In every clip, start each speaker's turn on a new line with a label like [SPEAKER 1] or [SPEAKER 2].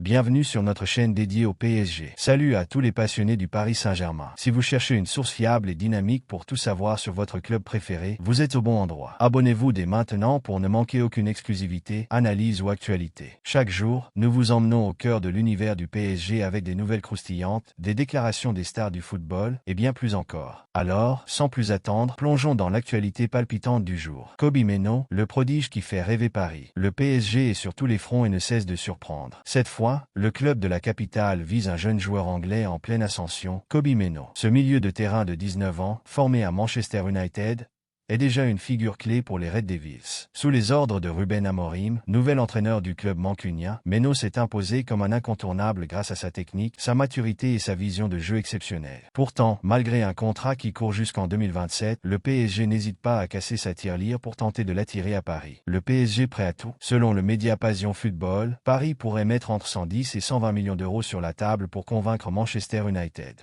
[SPEAKER 1] Bienvenue sur notre chaîne dédiée au PSG. Salut à tous les passionnés du Paris Saint-Germain. Si vous cherchez une source fiable et dynamique pour tout savoir sur votre club préféré, vous êtes au bon endroit. Abonnez-vous dès maintenant pour ne manquer aucune exclusivité, analyse ou actualité. Chaque jour, nous vous emmenons au cœur de l'univers du PSG avec des nouvelles croustillantes, des déclarations des stars du football et bien plus encore. Alors, sans plus attendre, plongeons dans l'actualité palpitante du jour. Kobbie Mainoo, le prodige qui fait rêver Paris. Le PSG est sur tous les fronts et ne cesse de surprendre. Cette fois, le club de la capitale vise un jeune joueur anglais en pleine ascension, Kobbie Mainoo. Ce milieu de terrain de 19 ans, formé à Manchester United, est déjà une figure clé pour les Red Devils. Sous les ordres de Ruben Amorim, nouvel entraîneur du club mancunien, Mainoo s'est imposé comme un incontournable grâce à sa technique, sa maturité et sa vision de jeu exceptionnelle. Pourtant, malgré un contrat qui court jusqu'en 2027, le PSG n'hésite pas à casser sa tirelire pour tenter de l'attirer à Paris. Le PSG prêt à tout. Selon le média Passion Football, Paris pourrait mettre entre 110 et 120 millions d'euros sur la table pour convaincre Manchester United.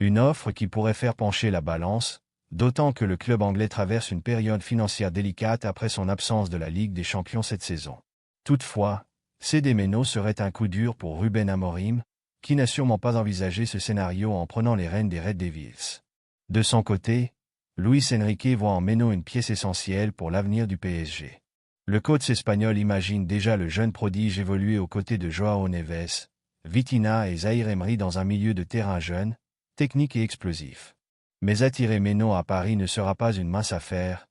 [SPEAKER 1] Une offre qui pourrait faire pencher la balance, d'autant que le club anglais traverse une période financière délicate après son absence de la Ligue des Champions cette saison. Toutefois, céder Mainoo serait un coup dur pour Ruben Amorim, qui n'a sûrement pas envisagé ce scénario en prenant les rênes des Red Devils. De son côté, Luis Enrique voit en Mainoo une pièce essentielle pour l'avenir du PSG. Le coach espagnol imagine déjà le jeune prodige évoluer aux côtés de Joao Neves, Vitinha et Zahir Emery dans un milieu de terrain jeune, technique et explosif. Mais attirer Mainoo à Paris ne sera pas une mince affaire.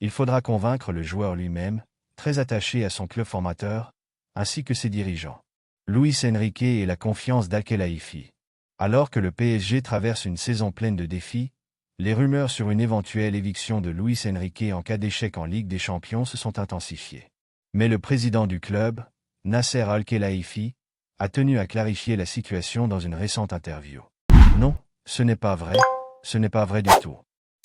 [SPEAKER 1] Il faudra convaincre le joueur lui-même, très attaché à son club formateur, ainsi que ses dirigeants. Luis Enrique et la confiance d'Al-Khelaifi. Alors que le PSG traverse une saison pleine de défis, les rumeurs sur une éventuelle éviction de Luis Enrique en cas d'échec en Ligue des Champions se sont intensifiées. Mais le président du club, Nasser Al-Khelaifi, a tenu à clarifier la situation dans une récente interview. Non, ce n'est pas vrai. Ce n'est pas vrai du tout.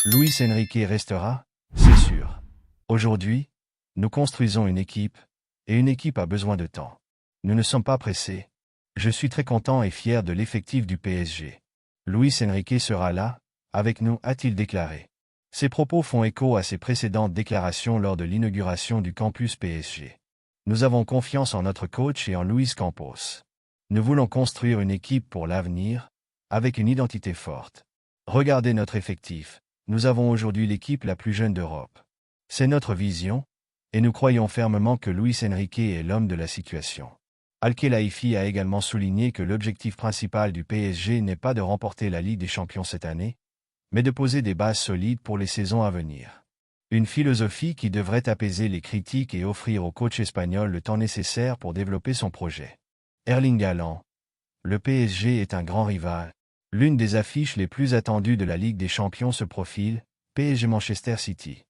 [SPEAKER 1] Luis Enrique restera, c'est sûr. Aujourd'hui, nous construisons une équipe, et une équipe a besoin de temps. Nous ne sommes pas pressés. Je suis très content et fier de l'effectif du PSG. Luis Enrique sera là, avec nous, a-t-il déclaré. Ces propos font écho à ses précédentes déclarations lors de l'inauguration du campus PSG. Nous avons confiance en notre coach et en Luis Campos. Nous voulons construire une équipe pour l'avenir, avec une identité forte. Regardez notre effectif. Nous avons aujourd'hui l'équipe la plus jeune d'Europe. C'est notre vision, et nous croyons fermement que Luis Enrique est l'homme de la situation. Al-Khelaifi a également souligné que l'objectif principal du PSG n'est pas de remporter la Ligue des Champions cette année, mais de poser des bases solides pour les saisons à venir. Une philosophie qui devrait apaiser les critiques et offrir au coach espagnol le temps nécessaire pour développer son projet. Erling Haaland. Le PSG est un grand rival. L'une des affiches les plus attendues de la Ligue des Champions se profile, PSG Manchester City.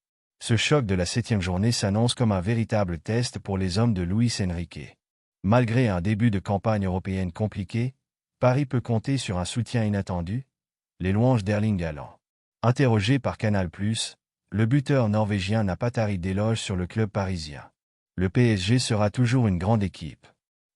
[SPEAKER 1] Ce choc de la 7e journée s'annonce comme un véritable test pour les hommes de Luis Enrique. Malgré un début de campagne européenne compliqué, Paris peut compter sur un soutien inattendu, les louanges d'Erling Haaland. Interrogé par Canal+, le buteur norvégien n'a pas tari d'éloges sur le club parisien. Le PSG sera toujours une grande équipe.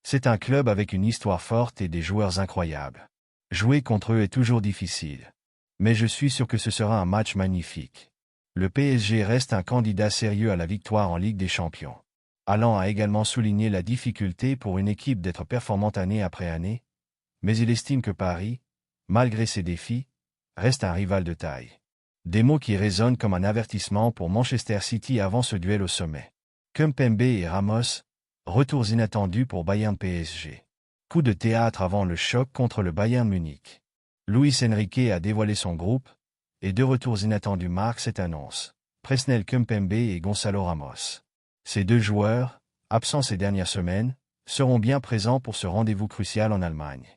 [SPEAKER 1] C'est un club avec une histoire forte et des joueurs incroyables. Jouer contre eux est toujours difficile. Mais je suis sûr que ce sera un match magnifique. Le PSG reste un candidat sérieux à la victoire en Ligue des Champions. Haaland a également souligné la difficulté pour une équipe d'être performante année après année, mais il estime que Paris, malgré ses défis, reste un rival de taille. Des mots qui résonnent comme un avertissement pour Manchester City avant ce duel au sommet. Kimpembe et Ramos, retours inattendus pour Bayern PSG. Coup de théâtre avant le choc contre le Bayern Munich. Luis Enrique a dévoilé son groupe, et deux retours inattendus marquent cette annonce. Presnel Kimpembe et Gonçalo Ramos. Ces deux joueurs, absents ces dernières semaines, seront bien présents pour ce rendez-vous crucial en Allemagne.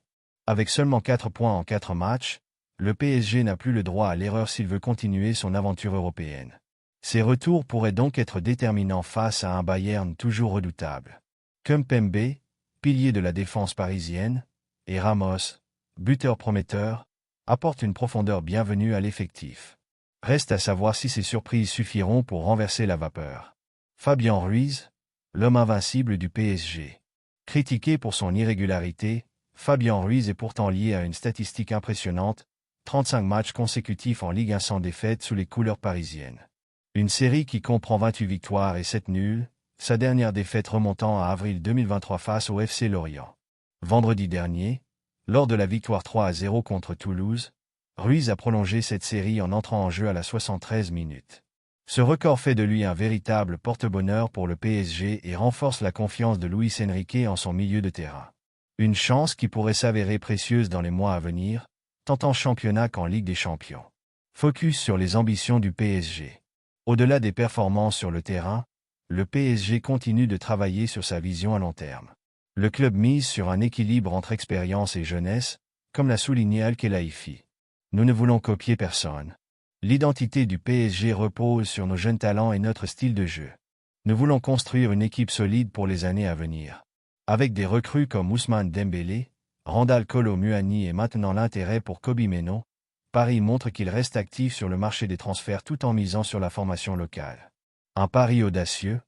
[SPEAKER 1] Avec seulement 4 points en 4 matchs, le PSG n'a plus le droit à l'erreur s'il veut continuer son aventure européenne. Ces retours pourraient donc être déterminants face à un Bayern toujours redoutable. Kimpembe, pilier de la défense parisienne, et Ramos, buteur prometteur, apportent une profondeur bienvenue à l'effectif. Reste à savoir si ces surprises suffiront pour renverser la vapeur. Fabien Ruiz, l'homme invincible du PSG. Critiqué pour son irrégularité, Fabien Ruiz est pourtant lié à une statistique impressionnante, 35 matchs consécutifs en Ligue 1 sans défaite sous les couleurs parisiennes. Une série qui comprend 28 victoires et 7 nuls, sa dernière défaite remontant à avril 2023 face au FC Lorient. Vendredi dernier, lors de la victoire 3-0 contre Toulouse, Ruiz a prolongé cette série en entrant en jeu à la 73 minutes. Ce record fait de lui un véritable porte-bonheur pour le PSG et renforce la confiance de Luis Enrique en son milieu de terrain. Une chance qui pourrait s'avérer précieuse dans les mois à venir, tant en championnat qu'en Ligue des Champions. Focus sur les ambitions du PSG. Au-delà des performances sur le terrain, le PSG continue de travailler sur sa vision à long terme. Le club mise sur un équilibre entre expérience et jeunesse, comme l'a souligné Al-Khelaifi. Nous ne voulons copier personne. L'identité du PSG repose sur nos jeunes talents et notre style de jeu. Nous voulons construire une équipe solide pour les années à venir. Avec des recrues comme Ousmane Dembélé, Randal Kolo Muani et maintenant l'intérêt pour Kobbie Mainoo, Paris montre qu'il reste actif sur le marché des transferts tout en misant sur la formation locale. Un pari audacieux,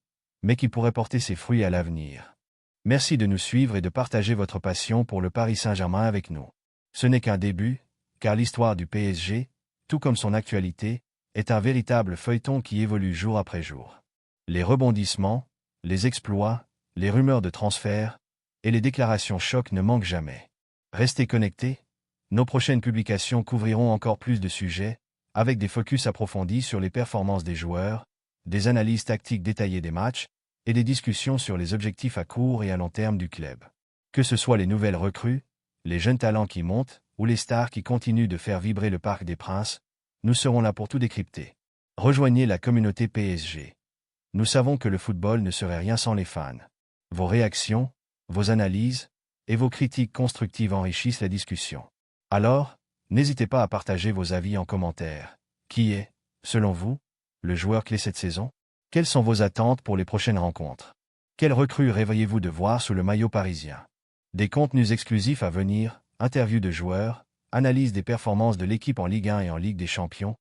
[SPEAKER 1] mais qui pourrait porter ses fruits à l'avenir. Merci de nous suivre et de partager votre passion pour le Paris Saint-Germain avec nous. Ce n'est qu'un début, car l'histoire du PSG, tout comme son actualité, est un véritable feuilleton qui évolue jour après jour. Les rebondissements, les exploits, les rumeurs de transfert et les déclarations chocs ne manquent jamais. Restez connectés, nos prochaines publications couvriront encore plus de sujets, avec des focus approfondis sur les performances des joueurs, des analyses tactiques détaillées des matchs, et des discussions sur les objectifs à court et à long terme du club. Que ce soit les nouvelles recrues, les jeunes talents qui montent, ou les stars qui continuent de faire vibrer le Parc des Princes, nous serons là pour tout décrypter. Rejoignez la communauté PSG. Nous savons que le football ne serait rien sans les fans. Vos réactions, vos analyses et vos critiques constructives enrichissent la discussion. Alors, n'hésitez pas à partager vos avis en commentaire. Qui est, selon vous, le joueur clé cette saison? Quelles sont vos attentes pour les prochaines rencontres? Quelles recrues rêveriez-vous de voir sous le maillot parisien? Des contenus exclusifs à venir, interviews de joueurs, analyse des performances de l'équipe en Ligue 1 et en Ligue des Champions,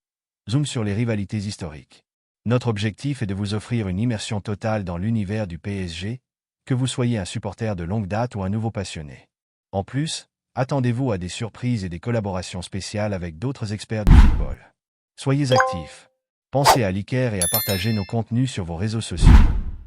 [SPEAKER 1] zoom sur les rivalités historiques. Notre objectif est de vous offrir une immersion totale dans l'univers du PSG, que vous soyez un supporter de longue date ou un nouveau passionné. En plus, attendez-vous à des surprises et des collaborations spéciales avec d'autres experts du football. Soyez actifs. Pensez à liker et à partager nos contenus sur vos réseaux sociaux.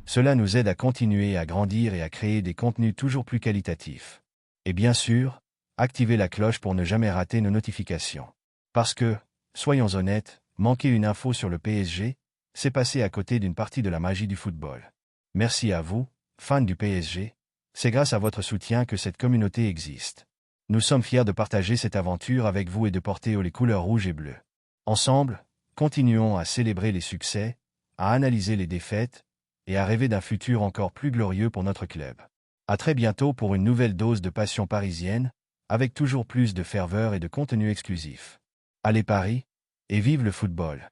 [SPEAKER 1] Cela nous aide à continuer à grandir et à créer des contenus toujours plus qualitatifs. Et bien sûr, activez la cloche pour ne jamais rater nos notifications. Parce que, soyons honnêtes, manquer une info sur le PSG, c'est passer à côté d'une partie de la magie du football. Merci à vous, fans du PSG, c'est grâce à votre soutien que cette communauté existe. Nous sommes fiers de partager cette aventure avec vous et de porter haut les couleurs rouges et bleues. Ensemble, continuons à célébrer les succès, à analyser les défaites, et à rêver d'un futur encore plus glorieux pour notre club. À très bientôt pour une nouvelle dose de passion parisienne, avec toujours plus de ferveur et de contenu exclusif. Allez Paris, et vive le football!